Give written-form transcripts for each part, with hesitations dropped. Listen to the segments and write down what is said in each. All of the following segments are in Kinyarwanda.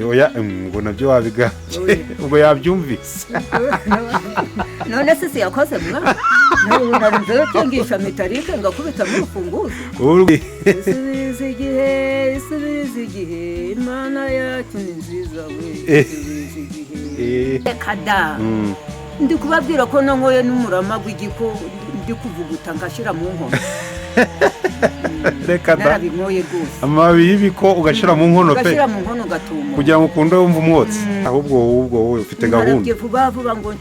oya ngo nabyo wabiganje ubwo yabyumvise none se yakoze mwa nari cyengisha metalike ngakubita mu rufunguzo isubiza igihe Imana yacu ni nziza we kada ndi kubabwira ko nangoye n'umurama gw'igiko ndi kuvuguta ngashira mu nkono reka da narabinyoye gose amababi y'ibiko ugashira mu nkono pe ugashira mu nkono gatuma kugira ngo ukunde wumva umwotsi ahubwo wowe ufite gahunda vuba ngo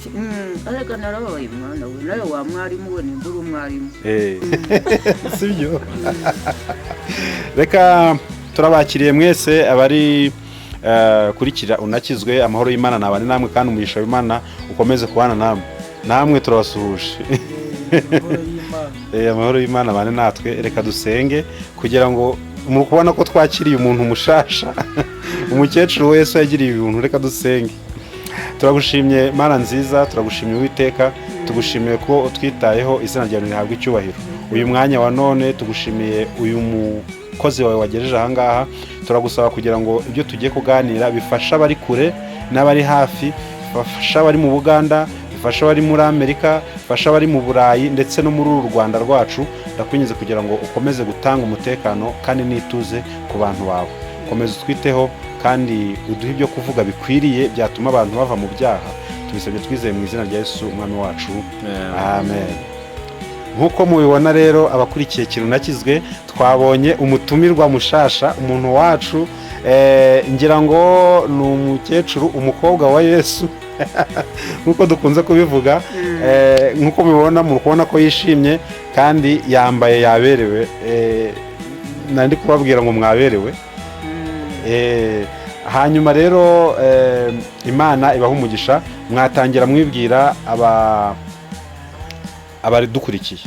areka narabaye mwana we nayo wa mwarimu we nimbura umwarimu sibyo reka turabakiriye mwese abari kurikira unakizwe amahoro y'Imana nabane namwe kandi umugisha w'Imana ukomeze kubana namwe turabasuhuje amahoro y'Imana bane natwe reka dusenge kugira ngo muri kubona ko twakiriye umuntu mushasha umukecuru wese yagiriye ibintu reka dusenge turagushimye Mana nziza turagushimye Uwiteka tugushimiye ko utwitayeho izina ryawe rihabwa icyubahiro uyu mwanya wa none tugushimiye uyu mukozi wawe wagejeje aha ngaha turagusaba kugira ngo ibyo tugiye kuganira bifasha abari kure n'abari hafi bafasha abari mu Buganda bifasha abari muri Amerika bifasha abari mu Burayi ndetse no muri uru Rwanda rwacu ndakwinjiza kugira ngo ukomeze gutanga umutekano kandi nituze ku bantu bawe komeza utwiteho kandi uduhe ibyo kuvuga bikwiriye byatuma abantu bava mu byaha tubisabye twizeye mu izina rya Yesu umwami wacu amen nkuko mubibona rero abakurikiye kintu nakizwe twabonye umutumirwa mushasha umuntu wacu ngira ngo ni umukecuru umukobwa wa Yesu nkuko dukunze kubivuga nkuko mubibona murukubona ko yishimye kandi yambaye yaberewe nandi kubabwira ngo mwaberewe hanyuma rero Imana ibaha umugisha mwatangira mwibwira abari dukurikiye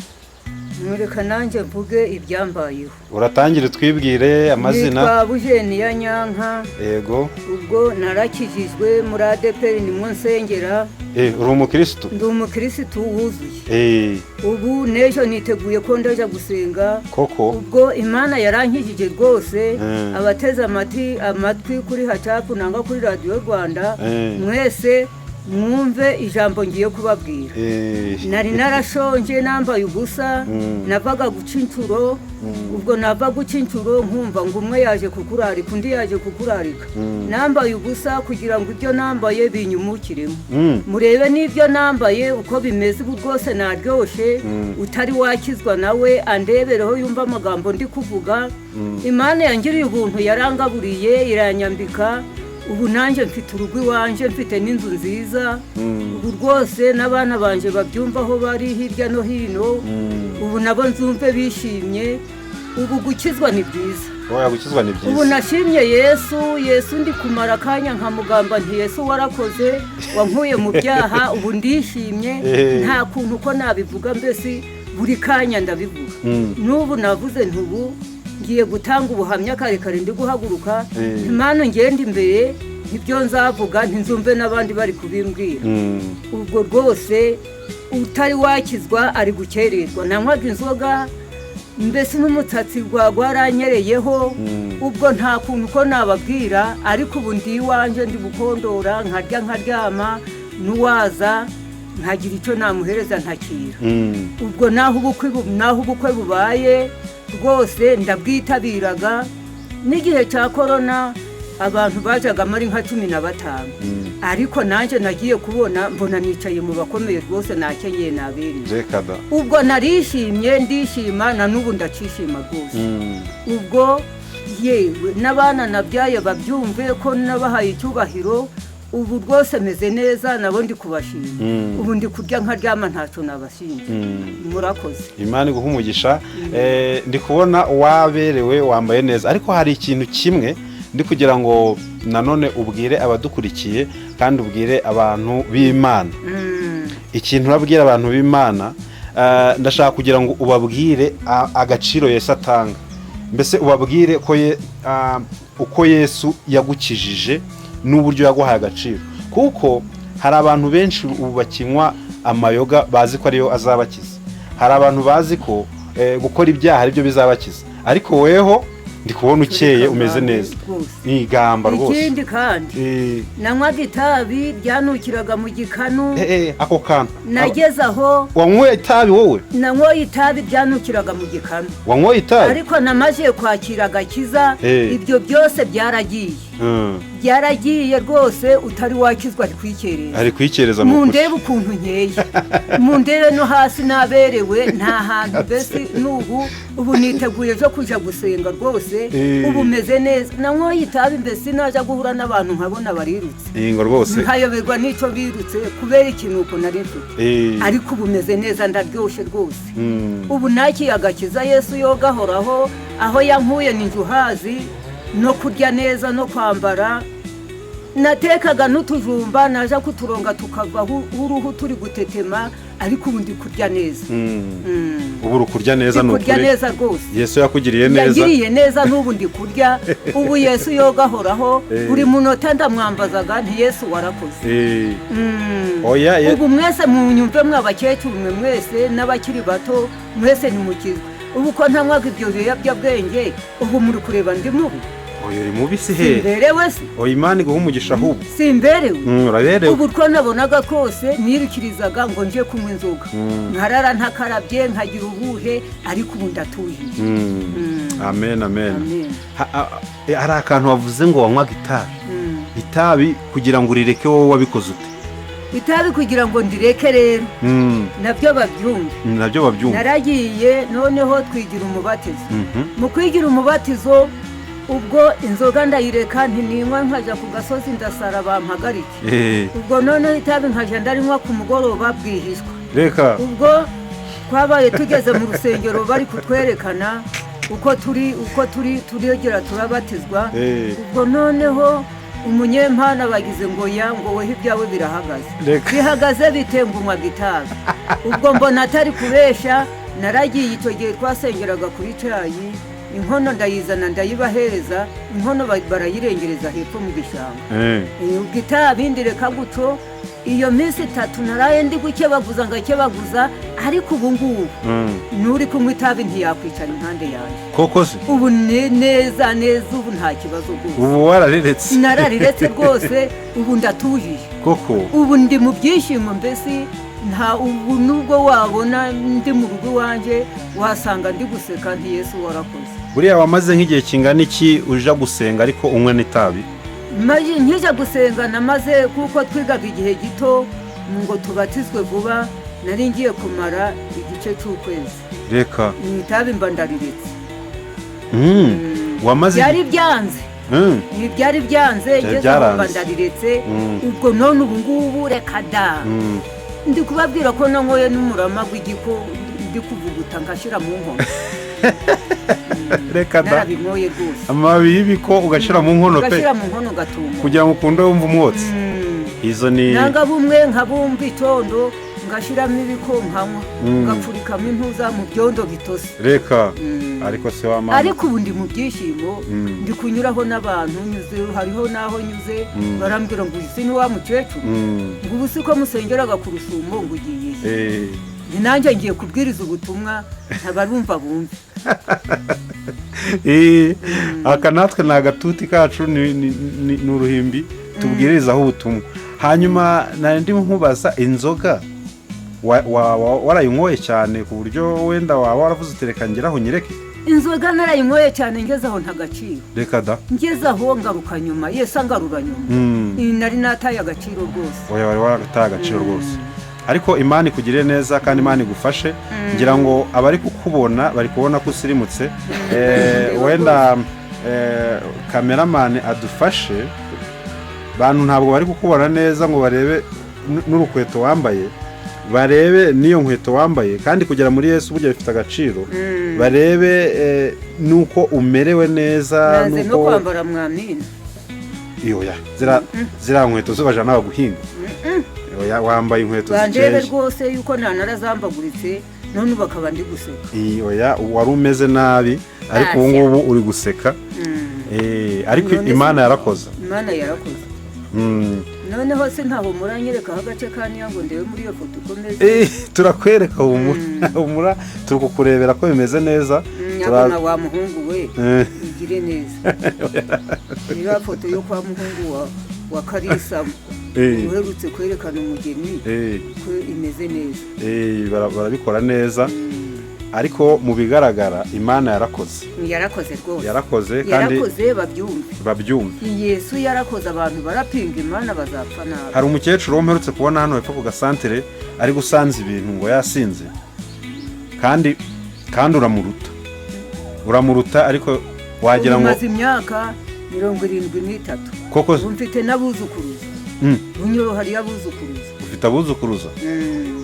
mureka nanjye mvuge ibyambayeho uratangira twibwire amazina nitwa Bujeniya Nyanka yego ubwo narakijijwe muri ADPR ni nsengera uri umukristo ndi umukristo wuzuye ubu nejo niteguye ko ndaja gusenga koko ubwo Imana yarankijije rwose abateze amatwi kuri hacapu nanga kuri Radio Rwanda mwese mwumve ijambo ngiye kubabwira nari narashonje nambaye ubusa navaga guca incuro ubwo nava guca incuro nkumva ngo umwe yaje kukurarika undi yaje kukurarika nambaye ubusa kugira ngo ibyo nambaye binyumukiremo murebe n'ibyo nambaye uko bimeze ubu rwose naryoshe utari wakizwa nawe andebereho yumva amagambo ndi kuvuga Imana yangiriye ubuntu yarangaburiye iranyambika ubu nanjye mfite urugo iwanje mfite n'inzu nziza ubu rwose n'abana banje babyumva aho bari hirya no hino ubu nabo nzumve bishimye ubu gukizwa ni byiza gukizwa ni byiza ubu nashimye Yesu ndi kumara akanya nkamugamba nti Yesu warakoze wankuye mu byaha ubu ndishimye nta kuntu uko nabivuga mbese buri kanya ndabivuga n'ubu navuze ntubu ngiye gutanga ubuhamya kare ndi guhaguruka Imana ngende imbere ibyo nzavuga ntinzumve n'abandi bari kubimbwira ubwo rwose utari wakizwa ari gukererwa nanywaga inzoga mbese n'umutsatsi gwaranyereyeho ubwo nta kuntu uko nababwira ariko ubu ndi iwanje ndi gukondora nkarya nkaryama n'uwaza nkagira icyo namuhereza ntakira ubwo naho ubukwe bubaye rwose ndabwitabiraga n'igihe cya korona abantu bajaga muri nka 15 ariko nanjye nagiye kubona mbona nicaye mu bakomeye rwose nakenyeye nabereye ubwo narishimye ndishima na n'ubu ndacishima rwose ubwo yewe n'abana nabyaye babyumve ko nabahaye icyubahiro ubu rwose meze neza nabo ndi kubashima ubu ndi kurya nkaryama ntacyo nabashinje murakoze Imana iguha umugisha ndi kubona waberewe wambaye neza ariko hari ikintu kimwe ndi kugira ngo nanone ubwire abadukurikiye kandi ubwire abantu b'Imana ikintu urabwira abantu b'Imana ndashaka kugira ngo ubabwire agaciro Yesu atanga mbese ubabwire ko uko Yesu yagukijije n'uburyo yaguhaye agaciro kuko hari abantu benshi ubu bakinywa amayoga bazi ko ariyo azabakiza hari abantu bazi ko gukora ibyaha ari byo bizabakiza ariko weho ndi kubona ukeye umeze neza nigamba rwose. Ikindi kandi nanywaga itabi ryanukiraga mu gikanu. Ako kantu nageze aho. Wanyoye itabi wowe? Nanyoye itabi ryanukiraga mu gikanu. Wanyoye itabi? Ariko namaze kwakira agakiza ibyo byose byaragiye. Byaragiye rwose utari wakizwa ari kwikereza mu ndebe ukuntu nkeye. Mu ndebe no hasi naberewe nta hantu mbese ubu niteguye cyo kuja gusenga rwose. Ubu meze neza. Nanyoye itabi mbese naja guhura n'abantu nkabona barirutse. Ingo rwose nkayoberwa n'icyo birutse kubera ikintu uko nari mfite. Ariko ubu meze neza ndaryoshe rwose. Ubu nakiye agakiza Yesu yogahoraho aho yankuye n'injuhazi no kurya neza no kwambara. Natekaga n'utujumba naja kuturonga tukava uruhu turi gutetema ariko ubu ndi kurya neza. Ubu uri kurya neza n'ukuri kurya neza rwose. Yesu yakugiriye neza. Yagiriye neza n'ubu ndi kurya. Ubu Yesu yogahoraho buri munota ndamwambazaga nti Yesu warakoze. Ubu mwese munyumve mw'abakecuru mwese n'abakiri bato mwese nimukizwe. Ubu ko ntanywaga ibyo biyobyabwenge ubu muri kureba ndi mubi. Oyo uri mubi si he? Simberewe se. Oya Imana iguha umugisha ahubwo. Simberewe. Uraberewe. Ubu two nabonaga kose nirikirizaga ngo nje kunywa inzoga. Nkarara ntakarabye nkagira ubuhe ariko ubu ndatuje. Amen amen. Hari akantu wavuze ngo wanywaga itabi. Itabi kugira ngo urireke wowe wabikoze ute? Itabi kugira ngo ndireke rero. Nabyo babyumva. Naragiye noneho twigira umubatizo. Mu kwigira umubatizo ubwo inzoga ndayireka ntinywa nkaja ku gasozi ndasara bampagarike. Ubwo noneho itabi nkaja ndarinywa ku mugoroba bwihishwa. Reka. Ubwo twabaye tugeze mu rusengero bari kutwerekana uko turigera turabatizwa. Ubwo noneho umunyempana bagize ngo wehe ibyawe birahagaze. Bihagaze bitengunywaga itabi. Ubwo mbona atari kubesha naragiye icyo gihe twasengeraga kuri cayi. Inkono ndayizana ndayibahereza. Inkono barayirengereza hepfo mu gishanga. Ubwo itabi ndireka guco iyo minsi 3 naraye ndi gukebaguza ngakebaguza ariko ubu ngubu nuri kunywa itabi ntiyakwicara impande yanjye. Koko se? Ubu neza ubu nta kibazo rwose. Ubu warariretse? Narariretse rwose ubu ndatujije. Koko? Ubu ndi mu byishimo mbese nta ubu nubwo wabona ndi mu rugo wanje wasanga ndi guseka nti Yesu warakoze. Buriya wamaze nk'igihe kingana iki uja gusenga ariko unywe n'itabi? Nkija gusenga namaze kuko twigaga igihe gito ngo tubatizwe vuba nari ngiye kumara igice cy'ukwezi. Reka. Itabi mba ndariretse. Wamaze byari byanze. Byari byanze ngeze mba ndariretse. Ubwo none ubu ngubu reka da. Ndi kubabwira ko nanyoye n'umurama w'igiko ndi kuvuguta ngashira mu nkono. Reka da. Narabinyoye rwose. Amababi y'ibiko ugashira mu nkono pe. Ugashira mu nkono gatumba. Kugira ngo ukunde wumva umwotsi. Izo ni nanga bumwe nkabumva itondo ngashiramo ibiko nkanywa. Ngapfurikamo intuza mu byondo bitose. Reka. Ariko se wa mama. Ariko ubu ndi mu byishimo ndi kunyuraho n'abantu nyuze hariho naho nyuze barambwira ngo isi ni wa mukecuru. Ngo ubu siko musengeraga ku rusumo ngo ugiye. Nanjye ngiye kubwiriza ubutumwa ntabarumva bumve. Aka natwe ni agatuti kacu ni uruhimbi tubwirizaho ubutumwa. Hanyuma nandi nkubaza inzoga warayinyoye cyane ku buryo wenda waba waravuze utereka ngeraho nyireke? Inzoga narayinyoye cyane ngezaho ntagaciro. Reka da. Ngezaho ngaruka nyuma Yesu angarura nyuma. Nari nataye agaciro rwose. Oya wari warataye agaciro rwose. Ariko Imana ikugirire neza kandi Imana igufashe ngira ngo abari kukubona bari kubona ko usirimutse. Wenda cameraman adufashe bantu ntabwo bari kukubona neza ngo barebe n'urukweto wambaye, barebe niyo nkweto wambaye kandi kugera muri Yesu burya bifite agaciro. Barebe nuko umerewe neza nuko no kwambara mwamina. Iyoya zira nkweto zubaje nawe guhinga. Oya wambaye inkweto zikeye rwose yuko nanarazambaguritse none bakaba ndi guseka. Oya wari umeze nabi ariko ubu ngubu uri guseka. Ariko Imana yarakoze. Imana yarakoze. Noneho se ntaho muranyereka agace kaniya ngo ndebe muri iyo foto ukomeze. Turakwereka humura turi kukurebera ko bimeze neza nyabona wa muhungu we igire neza iriya foto yo kwa muhungu wa Kalisa uherutse kwerekana umugeni ko imeze neza barabikora neza ariko mu bigaragara Imana yarakoze rwose kandi babyumve Yesu yarakoze abantu barapinga Imana bazapfa nabi. Hari umukecuru wo mperutse kubona hano hepfo ku gasantere ari gusanza ibintu ngo yasinze kandi uramuruta ariko wagira ngo umaze imyaka 73 koko mfite n'abuzukuruza bunyoro hari abuzukuruza ufite abuzukuruza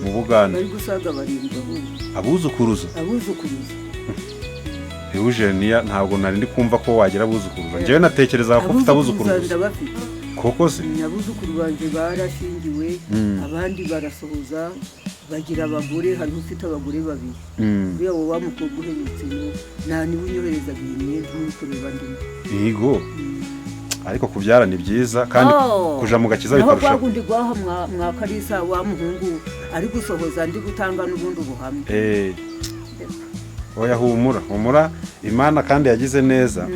mu Buganda bari gusaga barindwa abuzukuruza Eugenia ntabwo nari ndi kumva ko wagira abuzukuruza njyewe natekereza ko ufite abuzukuruza koko se abuzukuru banje barashingiwe abandi barasohoza bagira abagore hari ufite abagore babiri uriya wowe wamukobwa uherutse nta niwe unyohereza ibintu n'ukureba ndimo yego ariko kubyara ni byiza kandi kuja mu gakiza bikarusha naho kwagundi gwaha mwa Kalisa wa muhungu ari gusohoza ndi gutanga n'ubundi buhamya oya humura Imana kandi yagize neza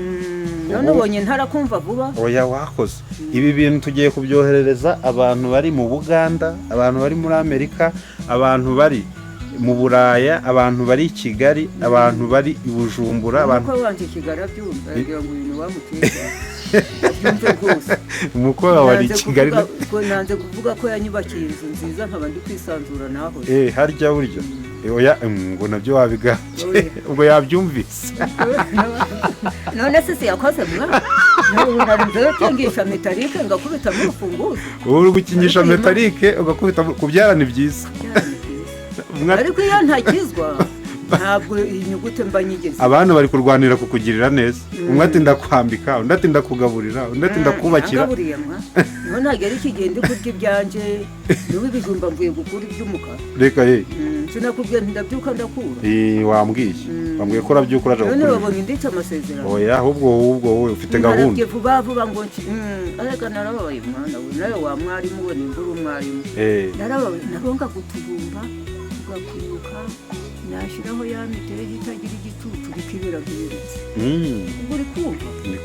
none ubonye ntarakumva vuba oya wakoze ibi bintu tugiye kubyoherereza abantu bari mu Buganda abantu bari muri Amerika abantu bari mu Buraya abantu bari i Kigali abantu bari i Bujumbura abantu ko wanje Kigali abyumva ngira ngo ibintu wamuteza abyumve rwose umukora wari i Kigali ko nanze kuvuga ko yanyubakiye inzu nziza nkaba ndi kwisanzura naho harya buryo oya ngo nabyo wabiga ubwo yabyumvise none se yakoze mwa nari ngiye metalike ngakubita mu rufunguzo uri gukinyisha metalike ugakubita kubyara ni byiza ariko iyo ntakizwa ntabwo iyi nyugute mba nyigeze abantu bari kurwanira kukugirira neza umwe ati ndakwambika undi ati ndakugaburira undi ati ndakubakira none nagera ikigende kurya ibyanje niwe ibijumba mvuye gukura iby'umukara reka sinakubwiye ndabyuka ndakura wambwiye ko urabyuka uraje gukura none wabonye ndetse amasezerano oya ahubwo wowe ufite gahunda vuba ngo arega narababaye mwana we nawe wa mwarimu we nimbura umwarimu narababaye nabonga gutubumba ugakwiruka nashiraho ya miteje itagira igicucu bikibera byeretse ubwo uri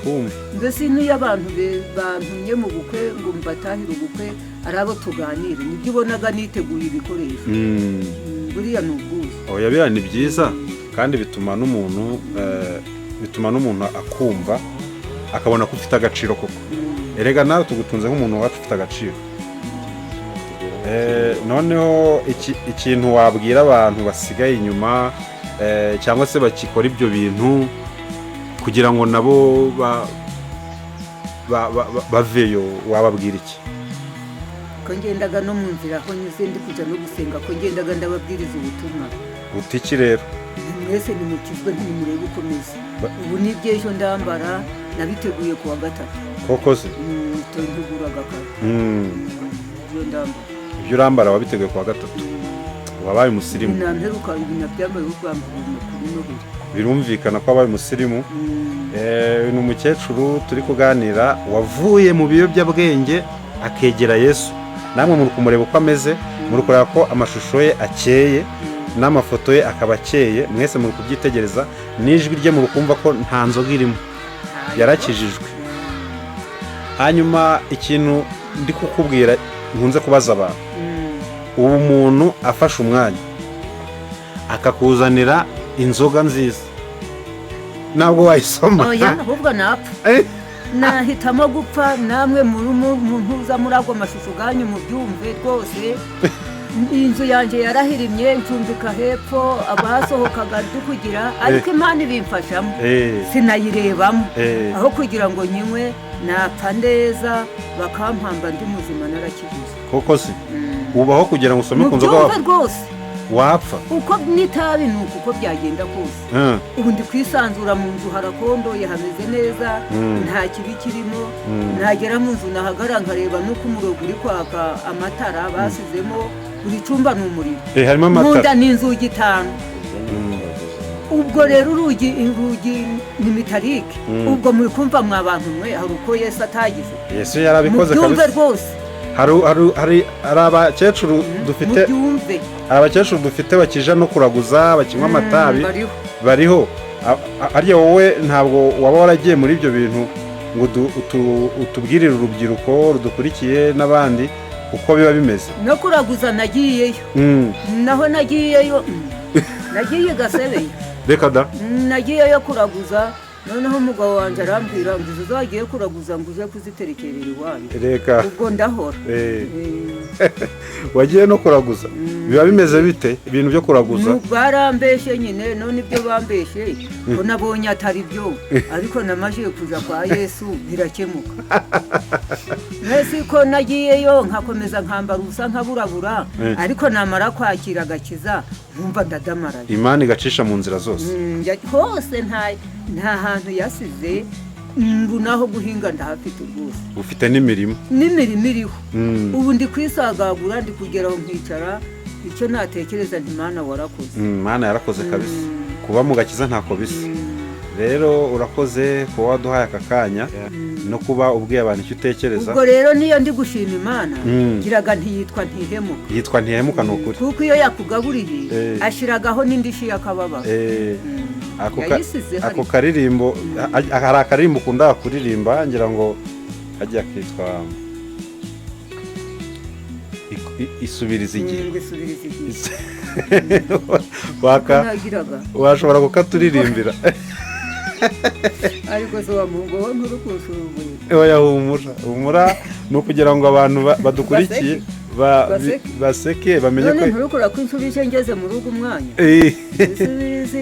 kumva mbese niyo abantu bantumye mu bukwe ngo mbatahire ubukwe ari abo tuganire nibyo ubonaga niteguye ibikoresho buriya ni ubwuzu oya biriya ni byiza kandi bituma n'umuntu akumva akabona ko ufite agaciro koko erega nawe tugutunze nk'umuntu wacu ufite agaciro noneho ikintu wabwira abantu basigaye inyuma cyangwa se bakikora ibyo bintu kugira ngo nabo baveyo wababwira iki ko ngendaga no mu nzira aho nyuze ndi kujya no gusenga ko ngendaga ndababwiriza ubutumwa utiki rero mwese nimukizwe ntimurebe ukomeze ubu n'iby'ejo ndambara nabiteguye kuwa gatatu koko se tuguraga kare ibyo urambara wabiteguye kuwa gatatu wabaye umusirimu namperuka ibintu byambaye ubwambara kuri Noheli birumvikana ko wabaye umusirimu ni umukecuru turi kuganira wavuye mu biyobyabwenge akegera Yesu namwe muri kumureba uko ameze muri kureba ko amashusho ye akeye n'amafoto ye akaba akeye mwese muri kubyitegereza n'ijwi rye muri kumva ko nta nzoga irimo yarakijijwe hanyuma ikintu ndi kukubwira nkunze kubaza abantu ubu muntu afashe umwanya akakuzanira inzoga nziza ntabwo wayisoma oya ahubwo napfa nahitamo gupfa namwe muza muri ago mashusho ganyu mu byumve rwose inzu yanjye yarahirimye ncumbika hepfo abasohokaga dukugira ariko Imana ibimfashamo sinayirebamo aho kugira ngo nyinywe napfa neza bakampamba ndi muzima narakijije koko se ubaho kugira ngo usome ku nzoga rwose wapfa uko n'itabi ni uko byagenda kose ubu ndi kwisanzura mu nzu harakondoye hameze neza nta kibi kirimo nagera mu nzu nahagara nkareba nuko umurogo uri kwaka amatara basizemo buri cyumba ni umuriro harimo amatara nkunda n'inzugi 5 ubwo rero urugi ni metalike ubwo muri kumva mwa bantu mwe hari uko Yesu atagize Yesu yarabikoze kabisa rwose hari abakecuru dufite bakija no kuraguza bakinywa amatabi bariho ariya wowe ntabwo waba waragiye muri ibyo bintu ngo utubwirire urubyiruko rudukurikiye n'abandi uko biba bimeze? no kuraguza nagiyeyo, naho nagiyeyo nagiye Gasebeye, reka da nagiyeyo kuraguza, noneho umugabo wanjye arambwira ngo izo zagiye kuraguza ngo uje kuziterekerera iwanyu, reka ubwo ndahora. wagiye no kuraguza? biba bimeze bite ibintu byo kuraguza? barambeshe nyine, none ibyo bambeshe ko nabonye atari byo, ariko namaze kuja kwa Yesu birakemuka. Mwese ko nagiyeyo nkakomeza nkambara ubusa nkaburabura, ariko namara kwakira agakiza nkumva ndadamaraye, Imana igacisha mu nzira zose. hose nta hantu yasize, naho guhinga ndahafite rwose, ufite n'imirimo iriho. ubu ndi kwisagagura, ndi kugeraho nkicara, icyo natekereza nti Mana warakoze. Mana yarakoze kabisa, kuba mu gakiza ntako bisa. rero urakoze kuba waduhaye aka kanya no kuba ubwiye abantu icyo utekereza. ubwo rero niyo ndi gushima Imana, ngiraga ntiyitwa ntihemuka. yitwa ntihemuka, ni ukuri, kuko iyo yakugaburiye ashiragaho n'indishyi y'akababaro. ako karirimbo, hari akaririmbo ukunda kuririmba ngira ngo kajya kitwa isubiriza igihe. washobora kukaturirimbira? ariko se wa Mungu wo nturukushubuye. oya humura ni ukugira ngo abantu badukurikiye baseke bamenye ko none nturukura ko insubije ngeze mu rugo umwanya. isubiriza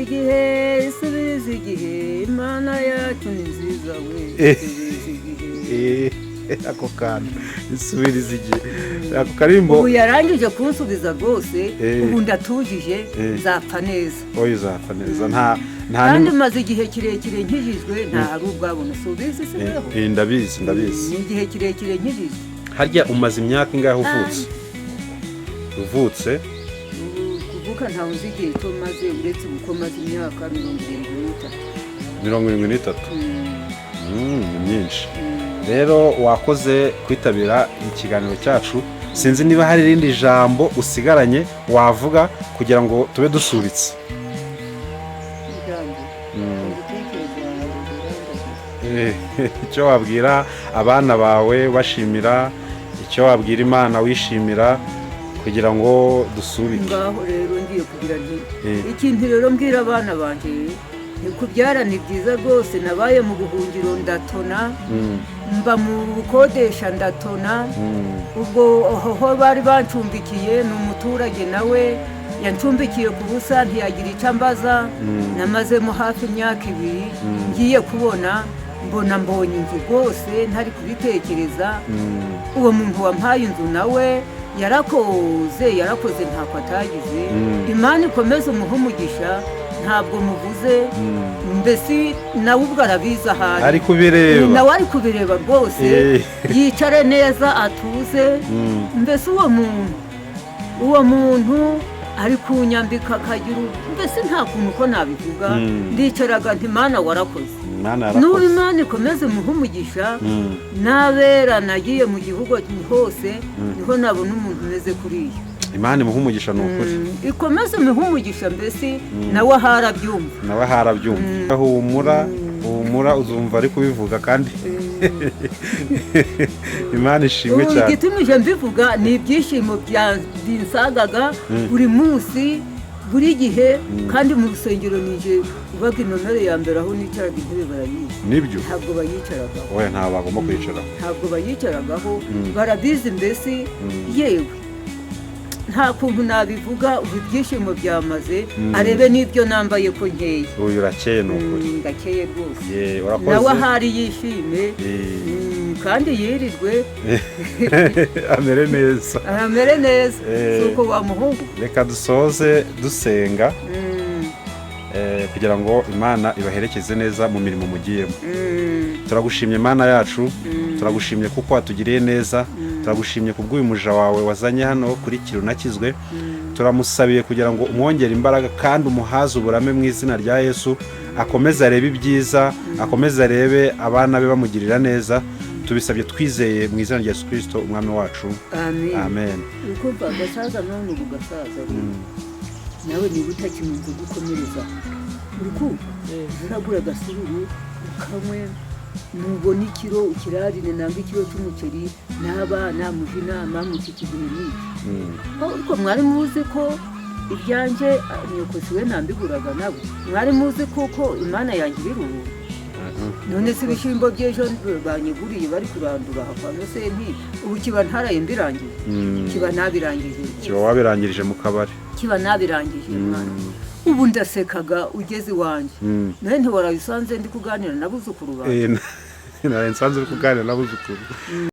igihe Imana yacu ni nziza we. ako kantu isubiriza igihe, ako karimbo ubu yarangije kunsubiza rwose. ubu ndatujije, nzapfa neza. oya uzapfa neza, kandi maze igihe kirekire nkijijwe, nta hari ubwabona subizi sibeho. ndabizi ni igihe kirekire nkijijwe. harya umaze imyaka ingahe uvutse? kuvuka ntawe uzi igihe cyo maze, uretse uko maze imyaka 73. 73? ni myinshi. rero wakoze kwitabira ikiganiro cyacu. sinzi niba hari irindi jambo usigaranye wavuga kugira ngo tube dusubitse. icyo wabwira abana bawe bashimira, icyo wabwira Imana wishimira kugira ngo dusubike. ngaho rero ngiye kugira nti ikintu rero mbwira abana banjye, kubyara ni byiza rwose. nabaye mu buhungiro ndatona, mba mu bukodesha ndatona. ubwo aho bari bancumbikiye ni umuturage nawe yancumbikiye ku busa, ntiyagira icyo ambaza. namazemo hafi imyaka 2 ngiye kubona mbonye inzu rwose ntari kubitekereza. uwo muntu wampaye inzu nawe yarakoze ntako atagize. Imana ikomeze umuhe umugisha, ntabwo muvuze, mbese nawe ubwo arabizi ahari, ari kubireba, nawe ari kubireba rwose. yicare neza atuze. mbese uwo muntu ari kunyambika akagira, mbese nta kuntu uko nabivuga. ndicaraga nti Mana warakoze. n'ubu Imana ikomeze muhe umugisha. n'abera nagiye mu gihugu hose, niho nabona umuntu umeze kuriya. Imana imuhe umugisha, ni ukuri, ikomeze muhe umugisha. mbese nawe harabyumva. humura uzumva ari kubivuga kandi Imana ishimwe cyane. igitumije mbivuga ni ibyishimo byansagaga buri munsi, buri gihe. kandi mu rusengero nije ubaga inomero ya mbere, aho nicaraga intebe barayizi. nibyo, ntabwo bayicaragaho. oya ntabwo bagomba kwicaraho, ntabwo bayicaragaho. barabizi mbese. yewe nta kuntu nabivuga, ubu ibyishimo byamaze. arebe n'ibyo nambaye ko nkeye. uyu urakeye, ni ukuri, ndakeye rwose. nawe ahari yishime, kandi yirirwe amere neza. si uko wa muhungu. reka dusoze dusenga kugira ngo Imana ibaherekeze neza mu mirimo mugiyemo. turagushimye Mana yacu, turagushimye kuko watugiriye neza. turagushimye kubw'uyu muja wawe wazanye hano kuri Kirunakizwe. turamusabiye kugira ngo umwongere imbaraga kandi umuhaze uburame mu izina rya Yesu. akomeze arebe ibyiza, akomeze arebe abana be bamugirira neza. tubisabye twizeye mu izina rya Yesu Kristo umwami wacu, amen. ukumva agasaza none ubu gasaza, nawe niba utakimunze gukomereza urukumva uragura agasururu ukamwe nubona ikiro ukirarine nanga ikiro cy'umuceri n'abana muje inama mukikigihe n'iki ariko mwari muzi ko ibyanjye nyoko siwe nambiguraga nabo mwari muzi kuko imana yanjye ibiruhu none se ibishyimbo by'ejo banyeguriye bari kurandura hapana se nti ubu kiba ntaraye mbirangije kiba nabirangije kiba wabirangirije mu kabari kiba nabirangije mwana ubu ndasekaga ugeze iwanjye nawe ntiwarabisanze ndi kuganira n'abuzukuru bawe nsanze uri kuganira n'abuzukuru